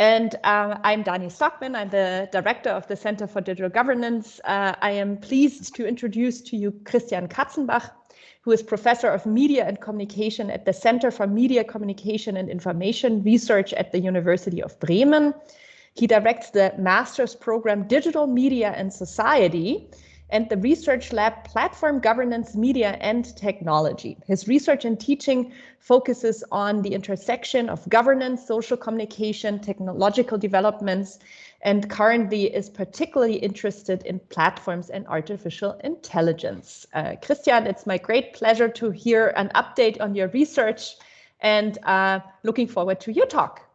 And I'm Dani Stockman. I'm the director of the Center for Digital Governance. I am pleased to introduce to you Christian Katzenbach, who is professor of media and communication at the Center for Media, Communication and Information Research at the University of Bremen. He directs the master's program Digital Media and Society and the research lab Platform Governance, Media and Technology. His research and teaching focuses on the intersection of governance, social communication, technological developments, and currently is particularly interested in platforms and artificial intelligence. Christian, it's my great pleasure to hear an update on your research and looking forward to your talk.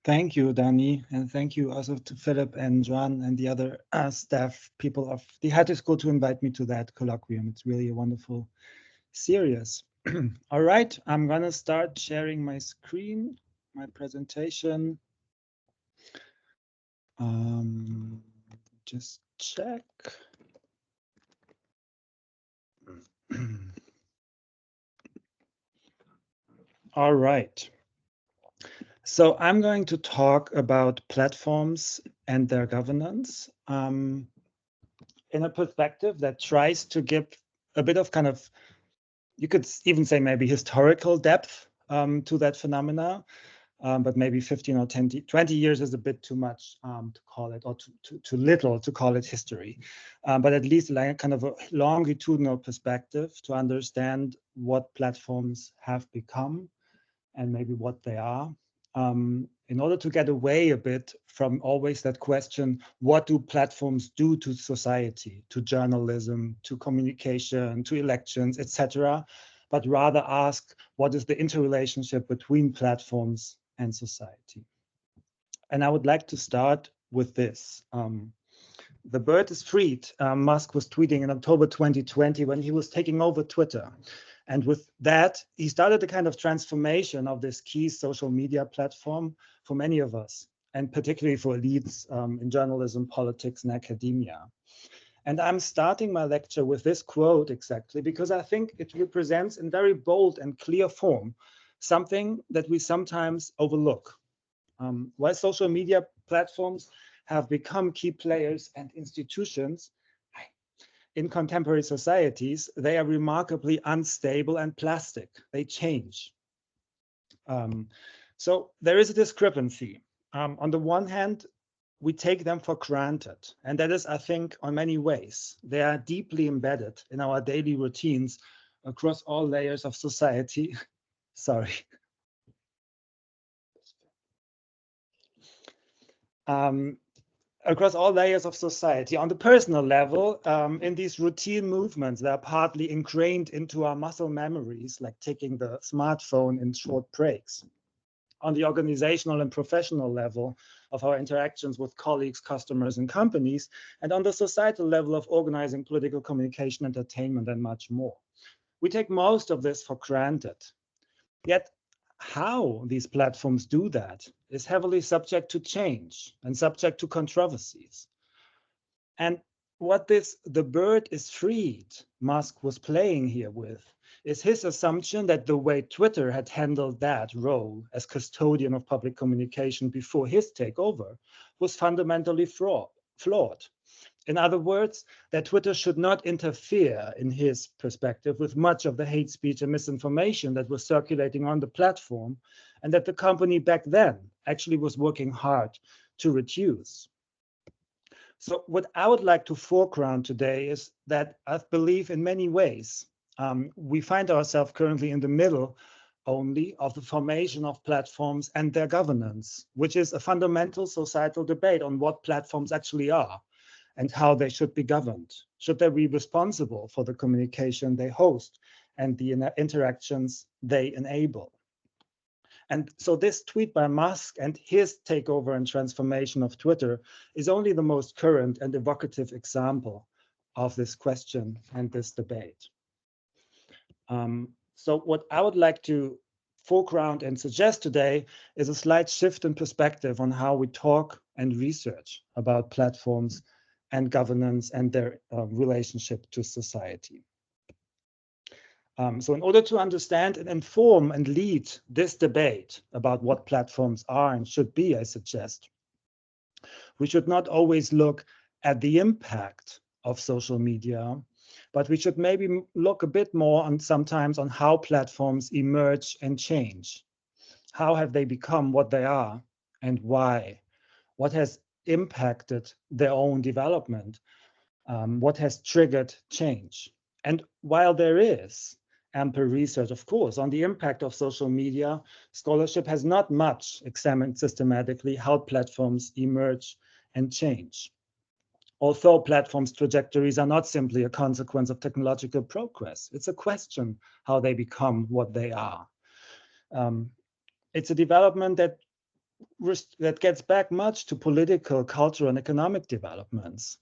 Thank you, Dani, and thank you also to Philip and Joan and the other staff people of the Hattie School to invite me to that colloquium. It's really a wonderful series. All right, I'm gonna start sharing my screen, my presentation. Just check. All right. So I'm going to talk about platforms and their governance in a perspective that tries to give a bit of kind of, you could even say maybe historical depth to that phenomena, but maybe 15 or 20 years is a bit too much to call it, or too little to call it history. But at least like kind of a longitudinal perspective to understand what platforms have become and maybe what they are. In order to get away a bit from always that question, what do platforms do to society, to journalism, to communication, to elections, etc., but rather ask what is the interrelationship between platforms and society. And I would like to start with this. The bird is freed, Musk was tweeting in October 2020 when he was taking over Twitter. And with that, he started a kind of transformation of this key social media platform for many of us, and particularly for elites in journalism, politics, and academia. And I'm starting my lecture with this quote exactly because I think it represents in very bold and clear form something that we sometimes overlook. While social media platforms have become key players and institutions in contemporary societies, they are remarkably unstable and plastic. They change. So there is a discrepancy. On the one hand, we take them for granted. And that is, I think, on many ways. They are deeply embedded in our daily routines across all layers of society. Sorry. Across all layers of society. On the personal level, in these routine movements that are partly ingrained into our muscle memories, like taking the smartphone in short breaks. On the organizational and professional level of our interactions with colleagues, customers, and companies, and on the societal level of organizing political communication, entertainment, and much more. We take most of this for granted. Yet, how these platforms do that is heavily subject to change and subject to controversies. And what the bird is freed Musk was playing here with is his assumption that the way Twitter had handled that role as custodian of public communication before his takeover was fundamentally flawed. In other words, that Twitter should not interfere, in his perspective, with much of the hate speech and misinformation that was circulating on the platform, and that the company back then actually was working hard to reduce. So what I would like to foreground today is that I believe in many ways, we find ourselves currently in the middle only of the formation of platforms and their governance, which is a fundamental societal debate on what platforms actually are and how they should be governed. Should they be responsible for the communication they host and the interactions they enable? And so this tweet by Musk and his takeover and transformation of Twitter is only the most current and evocative example of this question and this debate. So what I would like to foreground and suggest today is a slight shift in perspective on how we talk and research about platforms and governance and their relationship to society. So in order to understand and inform and lead this debate about what platforms are and should be, I suggest, we should not always look at the impact of social media, but we should maybe look a bit more on sometimes on how platforms emerge and change. How have they become what they are and why? What has impacted their own development? What has triggered change? And while there is ample research, of course, on the impact of social media, scholarship has not much examined systematically how platforms emerge and change. Although platforms' trajectories are not simply a consequence of technological progress, it's a question how they become what they are. It's a development that gets back much to political, cultural, and economic developments.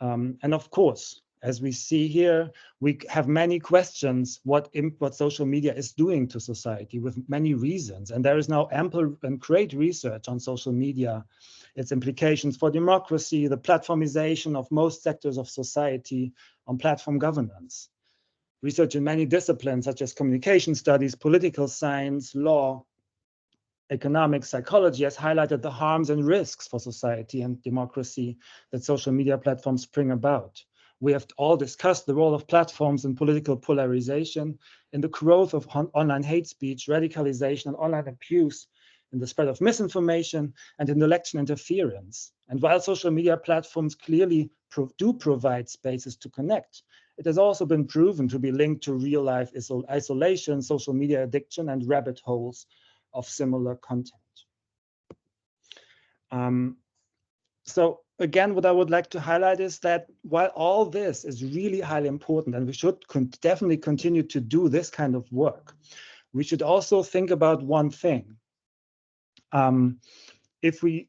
And of course, as we see here, we have many questions what social media is doing to society with many reasons. And there is now ample and great research on social media, its implications for democracy, the platformization of most sectors of society, on platform governance. Research in many disciplines such as communication studies, political science, law, economics, psychology has highlighted the harms and risks for society and democracy that social media platforms bring about. We have all discussed the role of platforms in political polarization, in the growth of online hate speech, radicalization, and online abuse, in the spread of misinformation, and in election interference. And while social media platforms clearly do provide spaces to connect, it has also been proven to be linked to real-life isolation, social media addiction, and rabbit holes of similar content. So again, what I would like to highlight is that while all this is really highly important, and we should definitely continue to do this kind of work, we should also think about one thing. If we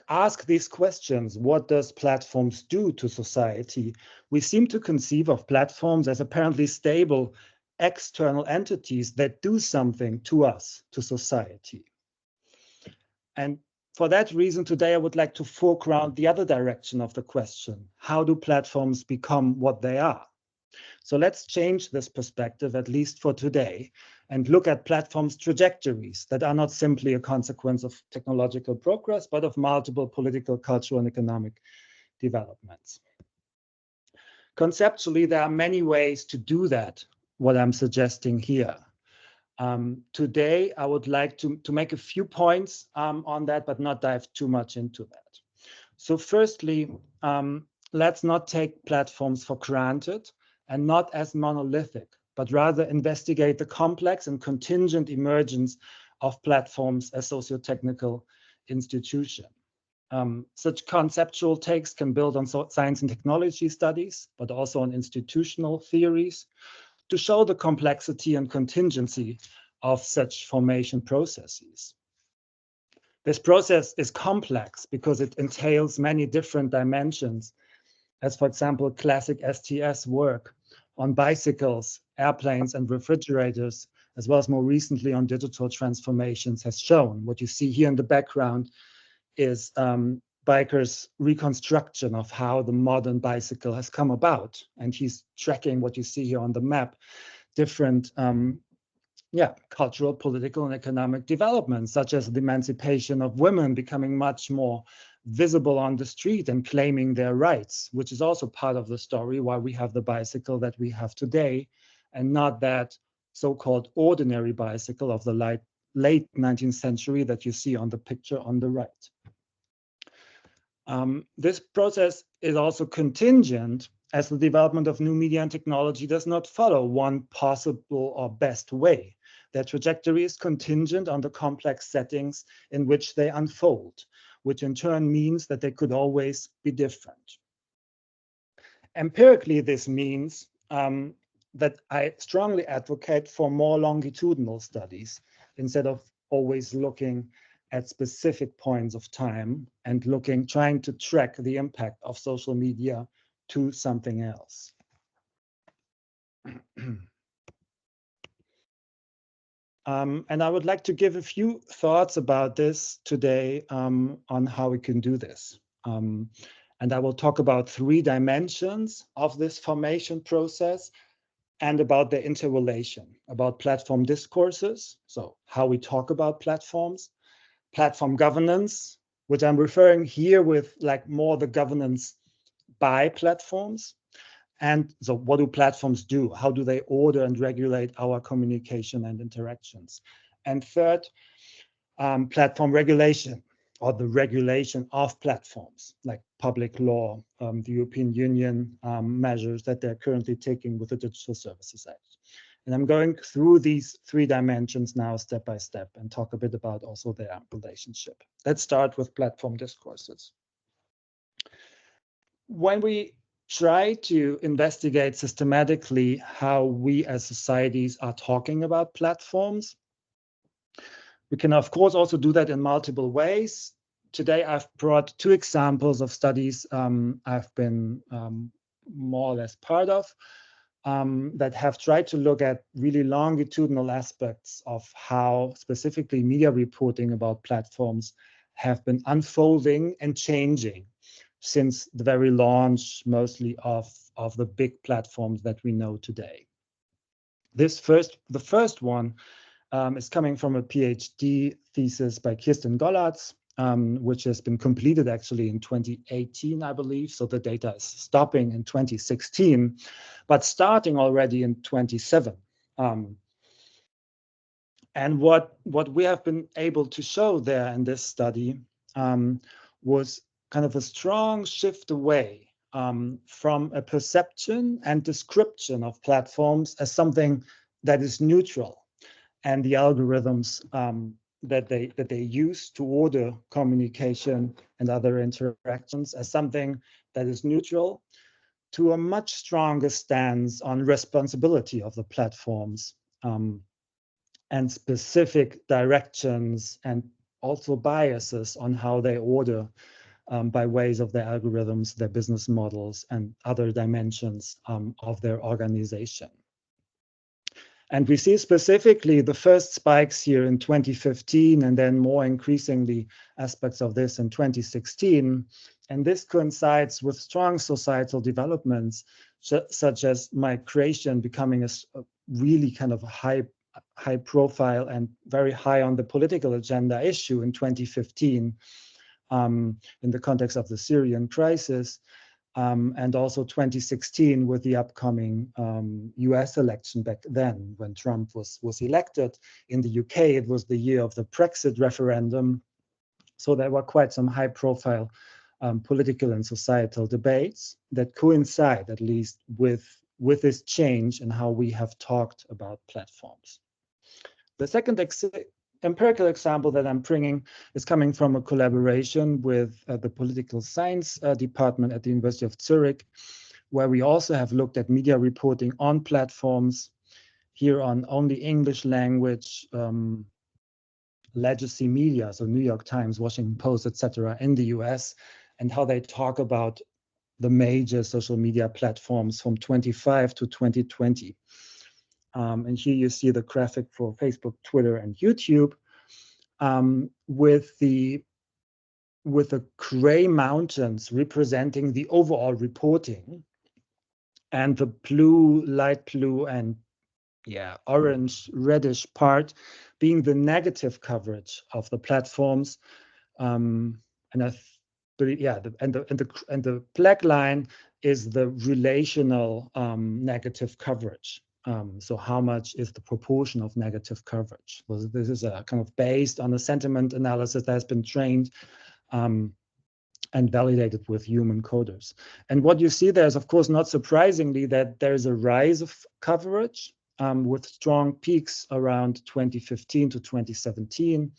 ask these questions, what does platforms do to society? We seem to conceive of platforms as apparently stable external entities that do something to us, to society. And for that reason, today I would like to foreground the other direction of the question. How do platforms become what they are? So let's change this perspective, at least for today, and look at platforms' trajectories that are not simply a consequence of technological progress, but of multiple political, cultural, and economic developments. Conceptually, there are many ways to do that, what I'm suggesting here. Today, I would like to make a few points on that, but not dive too much into that. So firstly, let's not take platforms for granted and not as monolithic, but rather investigate the complex and contingent emergence of platforms as socio-technical institutions. Such conceptual takes can build on science and technology studies, but also on institutional theories to show the complexity and contingency of such formation processes. This process is complex because it entails many different dimensions, as for example, classic STS work on bicycles, airplanes, and refrigerators, as well as more recently on digital transformations has shown. What you see here in the background is Biker's reconstruction of how the modern bicycle has come about. And he's tracking what you see here on the map, different cultural, political, and economic developments, such as the emancipation of women becoming much more visible on the street and claiming their rights, which is also part of the story why we have the bicycle that we have today, and not that so-called ordinary bicycle of the late 19th century that you see on the picture on the right. This process is also contingent, as the development of new media and technology does not follow one possible or best way. Their trajectory is contingent on the complex settings in which they unfold, which in turn means that they could always be different. Empirically, this means that I strongly advocate for more longitudinal studies instead of always looking at specific points of time and trying to track the impact of social media to something else. And I would like to give a few thoughts about this today on how we can do this. And I will talk about 3 dimensions of this formation process. and about their interrelation, about platform discourses, so how we talk about platforms, platform governance, which I'm referring here with like more the governance by platforms. And so what do platforms do? How do they order and regulate our communication and interactions? And third, platform regulation, or the regulation of platforms, like public law, the European Union measures that they're currently taking with the Digital Services Act. And I'm going through these three dimensions now step by step and talk a bit about also their relationship. Let's start with platform discourses. When we try to investigate systematically how we as societies are talking about platforms, we can, of course, also do that in multiple ways. Today, I've brought two examples of studies I've been more or less part of that have tried to look at really longitudinal aspects of how specifically media reporting about platforms have been unfolding and changing since the very launch, mostly of the big platforms that we know today. The first one is coming from a PhD thesis by Kirsten Gollartz, which has been completed actually in 2018, I believe. So the data is stopping in 2016, but starting already in 2027. And what we have been able to show there in this study was kind of a strong shift away from a perception and description of platforms as something that is neutral, and the algorithms that they use to order communication and other interactions as something that is neutral, to a much stronger stance on responsibility of the platforms and specific directions and also biases on how they order by ways of their algorithms, their business models, and other dimensions of their organization. And we see specifically the first spikes here in 2015, and then more increasingly aspects of this in 2016. And this coincides with strong societal developments, such as migration becoming a really kind of high profile and very high on the political agenda issue in 2015 in the context of the Syrian crisis. And also 2016 with the upcoming US election back then when Trump was elected. In the UK, it was the year of the Brexit referendum. So there were quite some high profile political and societal debates that coincide at least with this change in how we have talked about platforms. The second empirical example that I'm bringing is coming from a collaboration with the political science department at the University of Zurich, where we also have looked at media reporting on platforms here on only English language legacy media, so New York Times, Washington Post, etc., in the US, and how they talk about the major social media platforms from 25 to 2020. And here you see the graphic for Facebook, Twitter, and YouTube, with the gray mountains representing the overall reporting, and the blue, light blue, and orange, reddish part being the negative coverage of the platforms, and the black line is the relational negative coverage. So how much is the proportion of negative coverage? So this is a kind of based on a sentiment analysis that has been trained and validated with human coders. And what you see there is, of course, not surprisingly, that there is a rise of coverage with strong peaks around 2015 to 2017.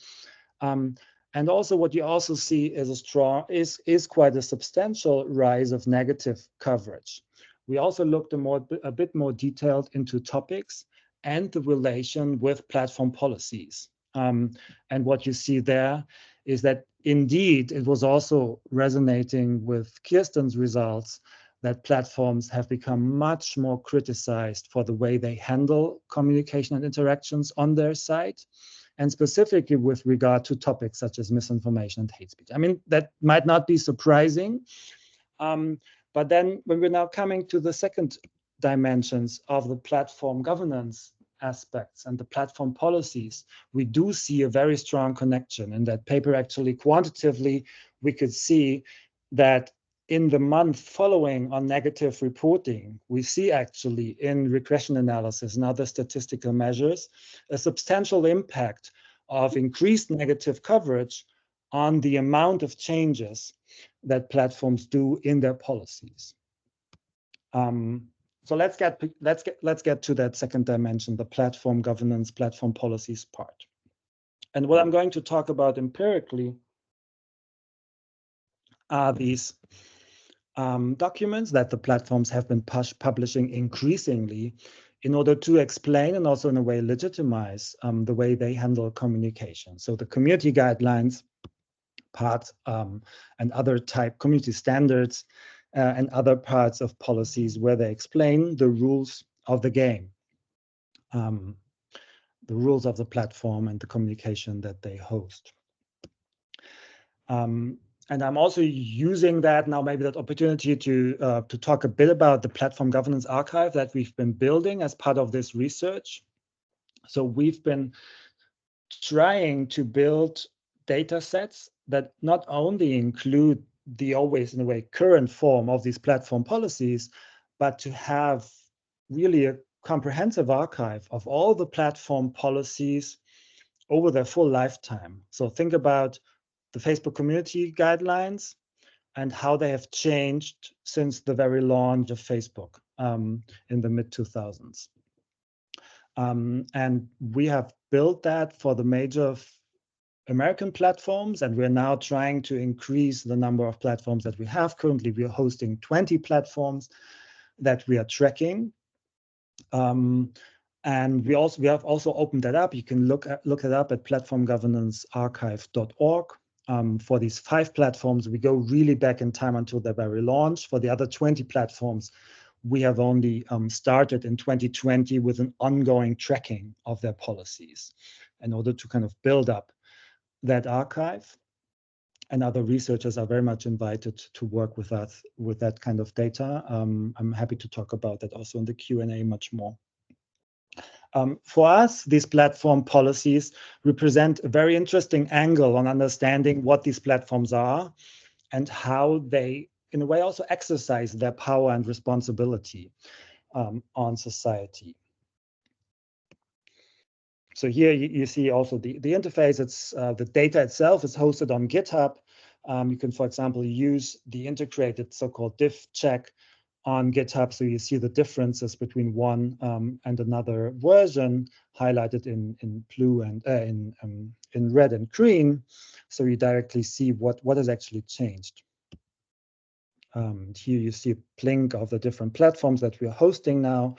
And also what you also see is quite a substantial rise of negative coverage. We also looked a bit more detailed into topics and the relation with platform policies. And what you see there is that indeed it was also resonating with Kirsten's results that platforms have become much more criticized for the way they handle communication and interactions on their site, and specifically with regard to topics such as misinformation and hate speech. I mean, that might not be surprising. But then when we're now coming to the second dimensions of the platform governance aspects and the platform policies, we do see a very strong connection. In that paper, actually, quantitatively, we could see that in the month following on negative reporting, we see actually in regression analysis and other statistical measures, a substantial impact of increased negative coverage on the amount of changes that platforms do in their policies. So let's get to that second dimension, the platform governance, platform policies part. And what I'm going to talk about empirically are these documents that the platforms have been publishing increasingly in order to explain and also in a way legitimize the way they handle communication. So the community guidelines part and other type community standards and other parts of policies where they explain the rules of the game, the rules of the platform and the communication that they host. And I'm also using that now, maybe that opportunity to talk a bit about the platform governance archive that we've been building as part of this research. So we've been trying to build data sets that not only include the always, in a way, current form of these platform policies, but to have really a comprehensive archive of all the platform policies over their full lifetime. So think about the Facebook community guidelines and how they have changed since the very launch of Facebook in the mid-2000s. And we have built that for the major American platforms, and we're now trying to increase the number of platforms that we have. Currently, we are hosting 20 platforms that we are tracking. And we have also opened that up. You can look it up at platformgovernancearchive.org. For these 5 platforms, we go really back in time until their very launch. For the other 20 platforms, we have only started in 2020 with an ongoing tracking of their policies in order to kind of build up that archive. And other researchers are very much invited to work with us with that kind of data. I'm happy to talk about that also in the Q&A much more. For us, these platform policies represent a very interesting angle on understanding what these platforms are and how they, in a way, also exercise their power and responsibility on society. So here you see also the interface. It's the data itself is hosted on GitHub. You can, for example, use the integrated so-called diff check on GitHub, so you see the differences between one and another version highlighted in blue and in red and green, so you directly see what has actually changed. Here you see a link of the different platforms that we are hosting now.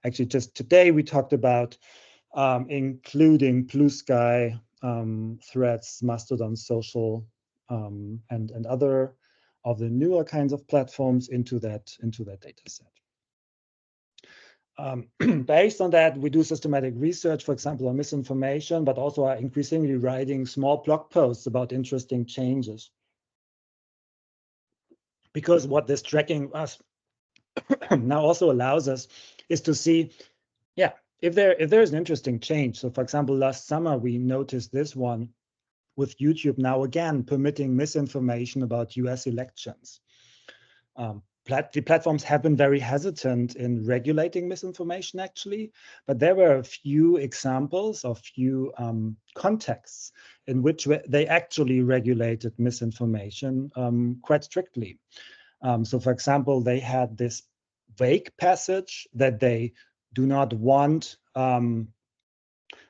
Actually, just today we talked about including Blue Sky, Threads, Mastodon Social, and other of the newer kinds of platforms into that data set. Based on that, we do systematic research, for example, on misinformation, but also are increasingly writing small blog posts about interesting changes. Because what this tracking us now also allows us is to see, yeah, if there's an interesting change. So for example, last summer, we noticed this one with YouTube now again permitting misinformation about US elections. The platforms have been very hesitant in regulating misinformation, actually, but there were a few examples of few contexts in which they actually regulated misinformation quite strictly. So, for example, they had this vague passage that they do not want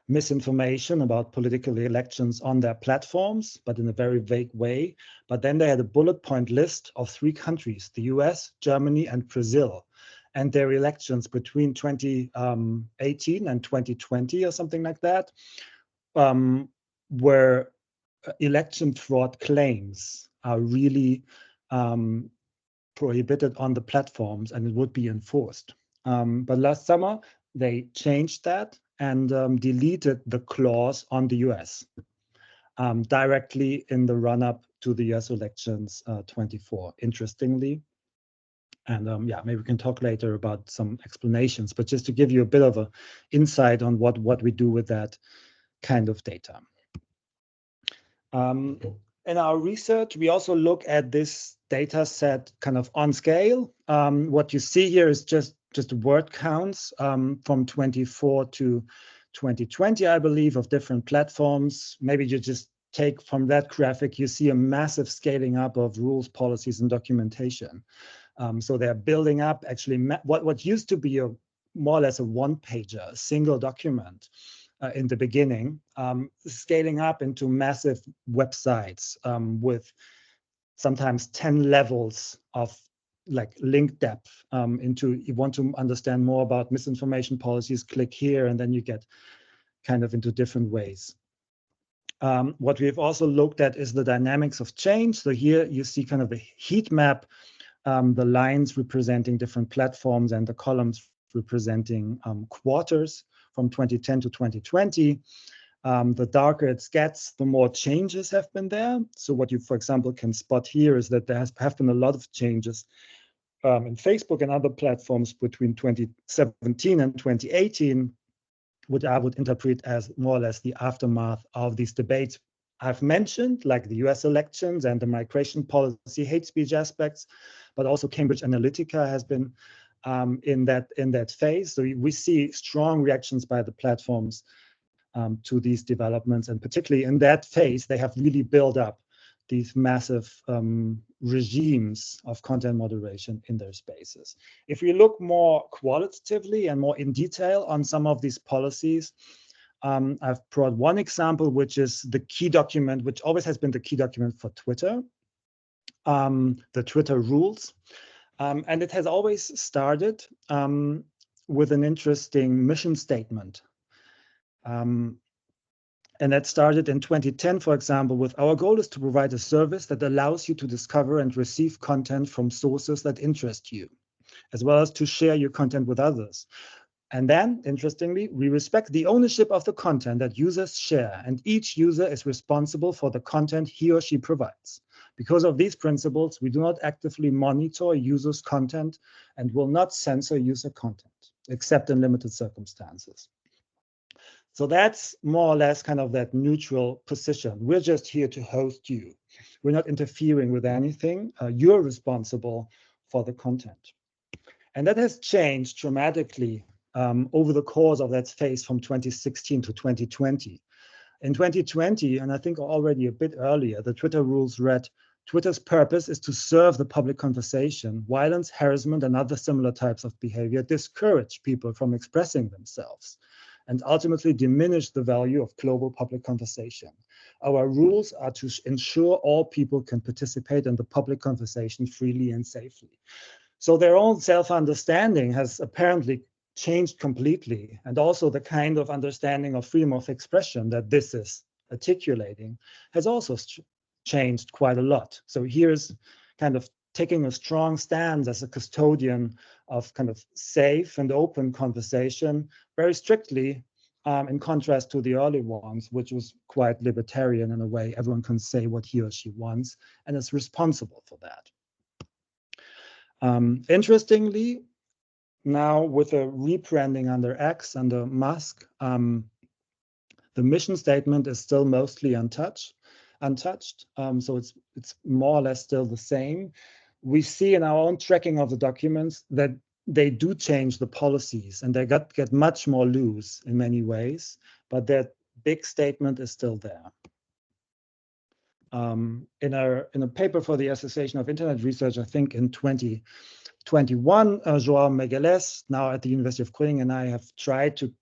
misinformation about political elections on their platforms, but in a very vague way. But then they had a bullet point list of 3 countries, the US, Germany, and Brazil, and their elections between 2018 and 2020 or something like that, where election fraud claims are really prohibited on the platforms and it would be enforced. But last summer, they changed that and deleted the clause on the US directly in the run-up to the US elections 24, interestingly. And yeah, maybe we can talk later about some explanations, but just to give you a bit of an insight on what we do with that kind of data. In our research, we also look at this data set kind of on scale. What you see here is just word counts from 24 to 2020, I believe, of different platforms. Maybe you just take from that graphic, you see a massive scaling up of rules, policies, and documentation. So they're building up actually what used to be more or less a one-pager, a single document in the beginning, scaling up into massive websites with sometimes 10 levels of like link depth into, you want to understand more about misinformation policies, click here, and then you get kind of into different ways. What we've also looked at is the dynamics of change. So here you see kind of a heat map, the lines representing different platforms and the columns representing quarters from 2010 to 2020. The darker it gets, the more changes have been there. So what you, for example, can spot here is that there have been a lot of changes in Facebook and other platforms between 2017 and 2018, which I would interpret as more or less the aftermath of these debates I've mentioned, like the US elections and the migration policy, hate speech aspects, but also Cambridge Analytica has been in that phase. So we see strong reactions by the platforms to these developments, and particularly in that phase, they have really built up these massive regimes of content moderation in their spaces. If we look more qualitatively and more in detail on some of these policies, I've brought one example, which is the key document, which always has been the key document for Twitter, the Twitter rules. And it has always started with an interesting mission statement. And that started in 2010, for example, with our goal is to provide a service that allows you to discover and receive content from sources that interest you, as well as to share your content with others. And then, interestingly, we respect the ownership of the content that users share, and each user is responsible for the content he or she provides. Because of these principles, we do not actively monitor users' content and will not censor user content, except in limited circumstances. So that's more or less kind of that neutral position. We're just here to host you. We're not interfering with anything. You're responsible for the content. And that has changed dramatically over the course of that phase from 2016 to 2020. In 2020, and I think already a bit earlier, the Twitter rules read, Twitter's purpose is to serve the public conversation. Violence, harassment, and other similar types of behavior discourage people from expressing themselves and ultimately diminish the value of global public conversation. Our rules are to ensure all people can participate in the public conversation freely and safely. So their own self-understanding has apparently changed completely, and also the kind of understanding of freedom of expression that this is articulating has also changed quite a lot. So here's kind of taking a strong stance as a custodian of kind of safe and open conversation, very strictly, in contrast to the early ones, which was quite libertarian in a way. Everyone can say what he or she wants and is responsible for that. Interestingly, now with a rebranding under X, under Musk, the mission statement is still mostly untouched. So it's more or less still the same. We see in our own tracking of the documents that they do change the policies and they get much more loose in many ways, but that big statement is still there. In a paper for the Association of Internet Research, I think in 2021, João Megalés, now at the University of Bremen, and I have tried to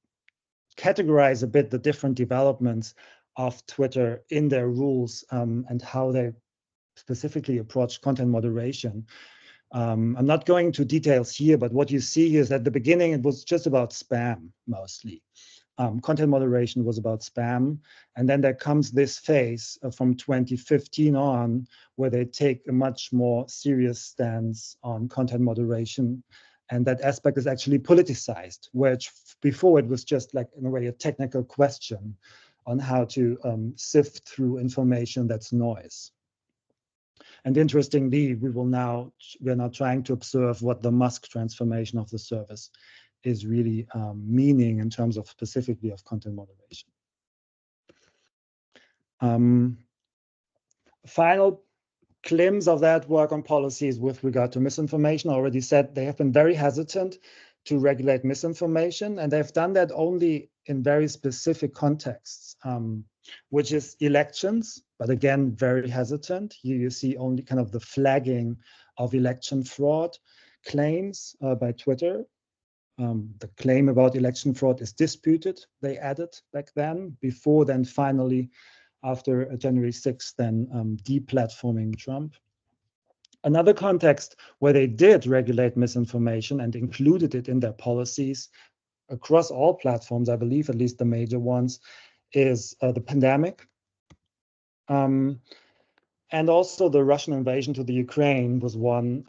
categorize a bit the different developments of Twitter in their rules and how they specifically approach content moderation. I'm not going into details here, but what you see is at the beginning, it was just about spam mostly. Content moderation was about spam. And then there comes this phase from 2015 on, where they take a much more serious stance on content moderation. And that aspect is actually politicized, which before it was just like, in a way, a technical question on how to sift through information that's noise. And interestingly, we're now trying to observe what the Musk transformation of the service is really meaning in terms of specifically of content moderation. Final glimpse of that work on policies with regard to misinformation. I already said they have been very hesitant to regulate misinformation, and they've done that only in very specific contexts, which is elections, but again, very hesitant. Here you see only kind of the flagging of election fraud claims by Twitter. The claim about election fraud is disputed, they added back then, before then finally, after January 6th, then deplatforming Trump. Another context where they did regulate misinformation and included it in their policies across all platforms, I believe, at least the major ones, is the pandemic. And also the Russian invasion to the Ukraine was one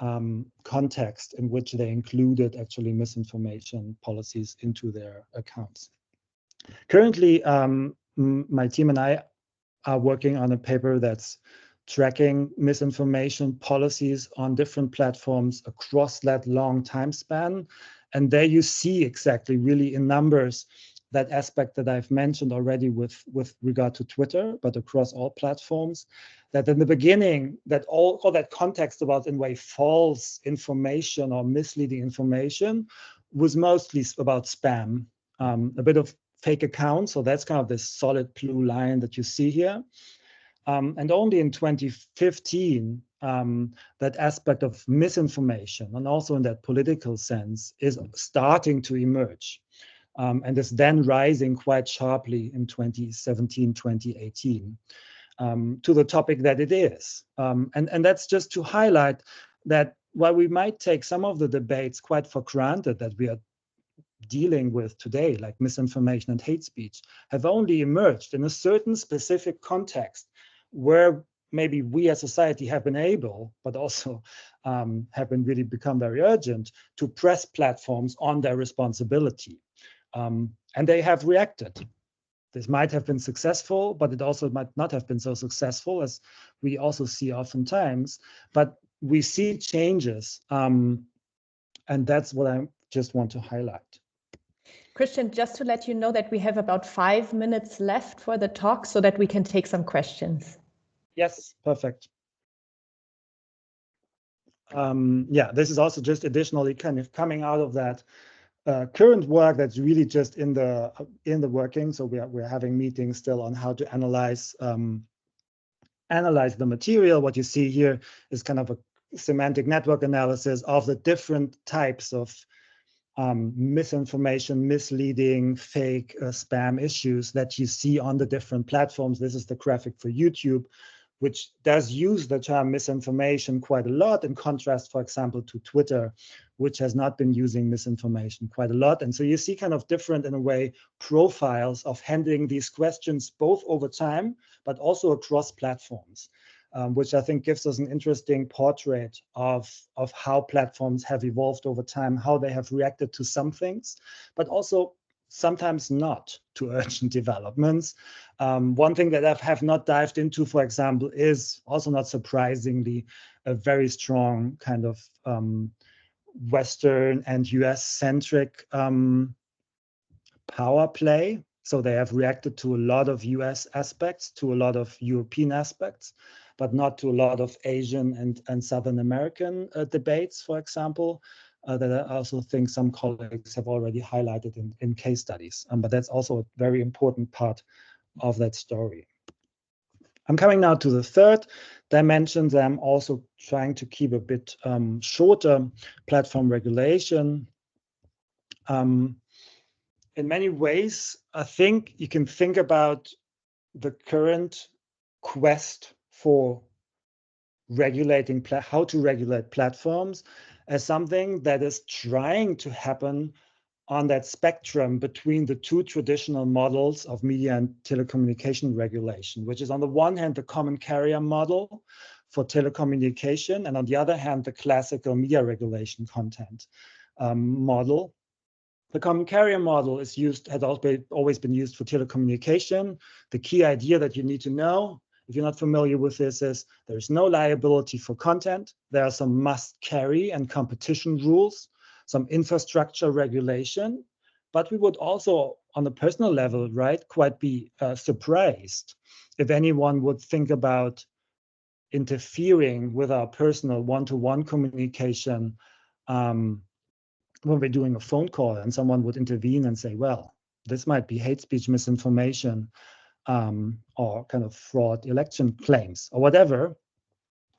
context in which they included actually misinformation policies into their accounts. Currently, my team and I are working on a paper that's tracking misinformation policies on different platforms across that long time span. And there you see exactly really in numbers that aspect that I've mentioned already with regard to Twitter, but across all platforms, that in the beginning, that all that context about in a way false information or misleading information was mostly about spam, a bit of fake accounts. So that's kind of this solid blue line that you see here. And only in 2015, that aspect of misinformation, and also in that political sense, is starting to emerge. And is then rising quite sharply in 2017, 2018, to the topic that it is. And that's just to highlight that while we might take some of the debates quite for granted that we are dealing with today, like misinformation and hate speech, have only emerged in a certain specific context where maybe we as society have been able, but also have been really become very urgent to press platforms on their responsibility. And they have reacted. This might have been successful, but it also might not have been so successful, as we also see oftentimes. But we see changes, and that's what I just want to highlight. Christian, just to let you know that we have about 5 minutes left for the talk so that we can take some questions. Yes, perfect. Yeah, this is also just additionally kind of coming out of that current work that's really just in the working. So we're having meetings still on how to analyze the material. What you see here is kind of a semantic network analysis of the different types of misinformation, misleading, fake, spam issues that you see on the different platforms. This is the graphic for YouTube, which does use the term misinformation quite a lot, in contrast, for example, to Twitter, which has not been using misinformation quite a lot. And so you see kind of different, in a way, profiles of handling these questions, both over time, but also across platforms, which I think gives us an interesting portrait of how platforms have evolved over time, how they have reacted to some things, but also sometimes not to urgent developments. One thing that I have not dived into, for example, is also not surprisingly a very strong kind of Western and US-centric power play. So they have reacted to a lot of US aspects, to a lot of European aspects, but not to a lot of Asian and Southern American debates, for example. That I also think some colleagues have already highlighted in case studies. But that's also a very important part of that story. I'm coming now to the third dimension that I'm also trying to keep a bit shorter, platform regulation. In many ways, I think you can think about the current quest for regulating, how to regulate platforms as something that is trying to happen on that spectrum between the two traditional models of media and telecommunication regulation, which is on the one hand, the common carrier model for telecommunication, and on the other hand, the classical media regulation content model. The common carrier model is used, has always been used for telecommunication. The key idea that you need to know if you're not familiar with this, is there's no liability for content. There are some must carry and competition rules, some infrastructure regulation, but we would also, on a personal level, right, quite be surprised if anyone would think about interfering with our personal one-to-one communication when we're doing a phone call and someone would intervene and say, well, this might be hate speech, misinformation, or kind of fraud election claims or whatever.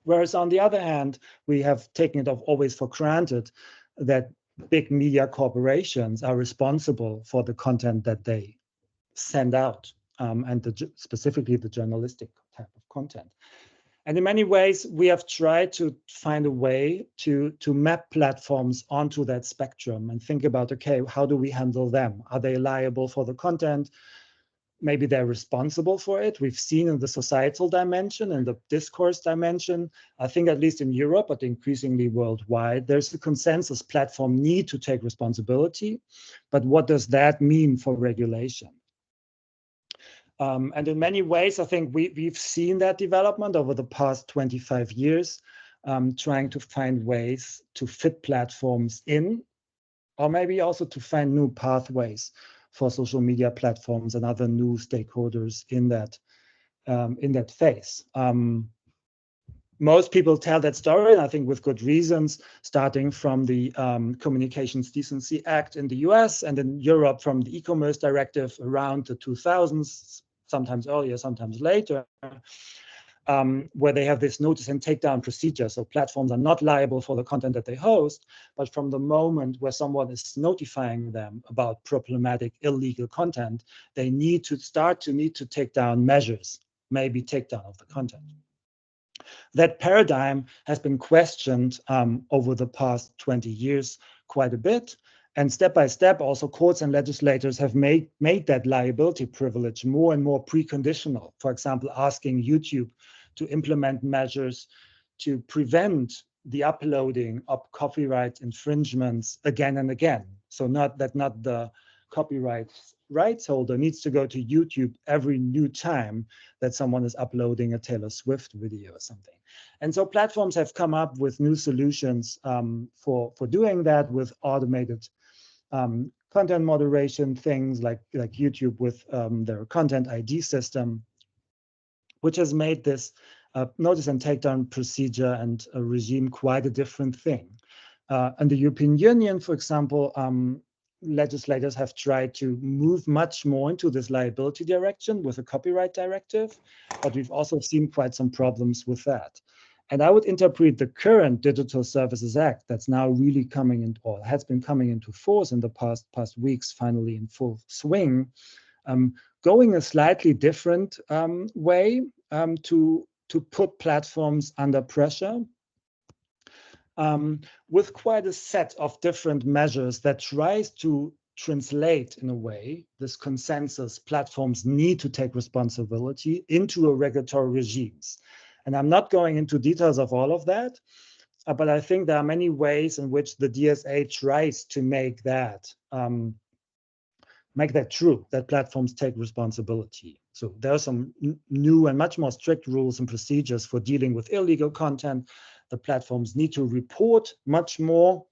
Whereas on the other hand, we have taken it always for granted that big media corporations are responsible for the content that they send out, and specifically the journalistic type of content. And in many ways, we have tried to find a way to map platforms onto that spectrum and think about, okay, how do we handle them? Are they liable for the content? Maybe they're responsible for it. We've seen in the societal dimension and the discourse dimension, I think at least in Europe, but increasingly worldwide, there's a consensus platform need to take responsibility. But what does that mean for regulation? And in many ways, I think we've seen that development over the past 25 years, trying to find ways to fit platforms in, or maybe also to find new pathways for social media platforms and other new stakeholders in that phase. Most people tell that story, and I think with good reasons, starting from the Communications Decency Act in the US and in Europe from the e-commerce directive around the 2000s, sometimes earlier, sometimes later, where they have this notice and takedown procedure. So platforms are not liable for the content that they host, but from the moment where someone is notifying them about problematic, illegal content, they need to take down measures, maybe take down of the content. That paradigm has been questioned over the past 20 years quite a bit. And step by step, also courts and legislators have made that liability privilege more and more preconditional. For example, asking YouTube to implement measures to prevent the uploading of copyright infringements again and again. So not the copyright rights holder needs to go to YouTube every new time that someone is uploading a Taylor Swift video or something. And so platforms have come up with new solutions for doing that with automated content moderation, things like YouTube with their content ID system, which has made this notice and takedown procedure and a regime quite a different thing. And the European Union, for example, legislators have tried to move much more into this liability direction with a copyright directive, but we've also seen quite some problems with that. And I would interpret the current Digital Services Act that's now really coming in, or has been coming into force in the past weeks, finally in full swing, going a slightly different way to put platforms under pressure, with quite a set of different measures that tries to translate, in a way, this consensus platforms need to take responsibility into a regulatory regimes. And I'm not going into details of all of that, but I think there are many ways in which the DSA tries to make that true, that platforms take responsibility. So there are some new and much more strict rules and procedures for dealing with illegal content. The platforms need to report much more.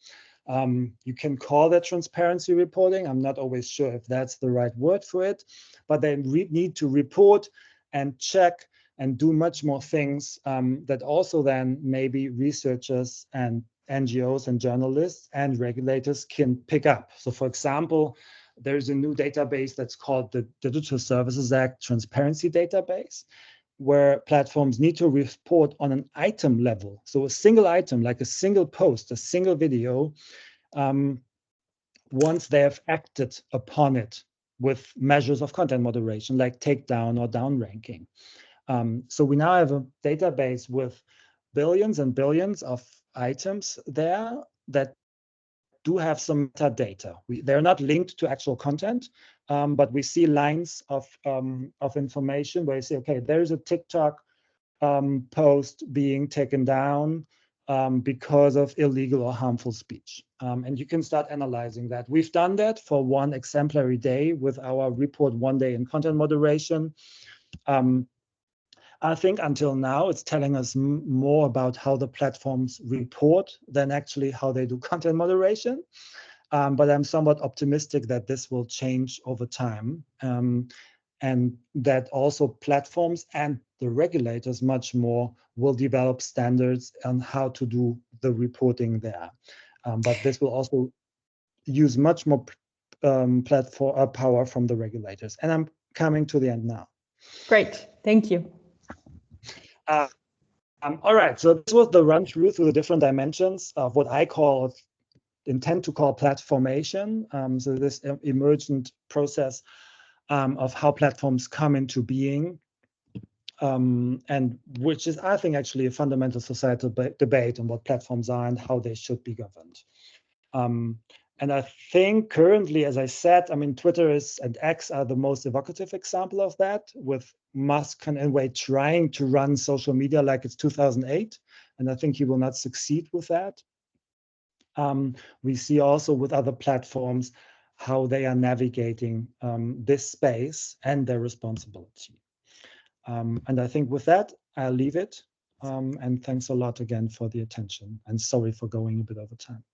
You can call that transparency reporting. I'm not always sure if that's the right word for it, but they need to report and check and do much more things that also then maybe researchers and NGOs and journalists and regulators can pick up. So for example, there's a new database that's called the Digital Services Act Transparency Database, where platforms need to report on an item level. So a single item, like a single post, a single video, once they have acted upon it with measures of content moderation, like takedown or downranking. So we now have a database with billions and billions of items there that do have some metadata. They're not linked to actual content, but we see lines of information where you say, okay, there's a TikTok post being taken down because of illegal or harmful speech. And you can start analyzing that. We've done that for one exemplary day with our report, 1 Day in Content Moderation. I think until now, it's telling us more about how the platforms report than actually how they do content moderation. But I'm somewhat optimistic that this will change over time, and that also platforms and the regulators much more will develop standards on how to do the reporting there. But this will also use much more platform power from the regulators. And I'm coming to the end now. Great, thank you. All right, so this was the run through the different dimensions of what I intend to call platformation. So this emergent process of how platforms come into being, and which is, I think, actually a fundamental societal debate on what platforms are and how they should be governed. And I think currently, as I said, I mean, Twitter and X are the most evocative example of that, with Musk in a way trying to run social media like it's 2008. And I think he will not succeed with that. We see also with other platforms how they are navigating this space and their responsibility. And I think with that, I'll leave it. And thanks a lot again for the attention. And sorry for going a bit over time.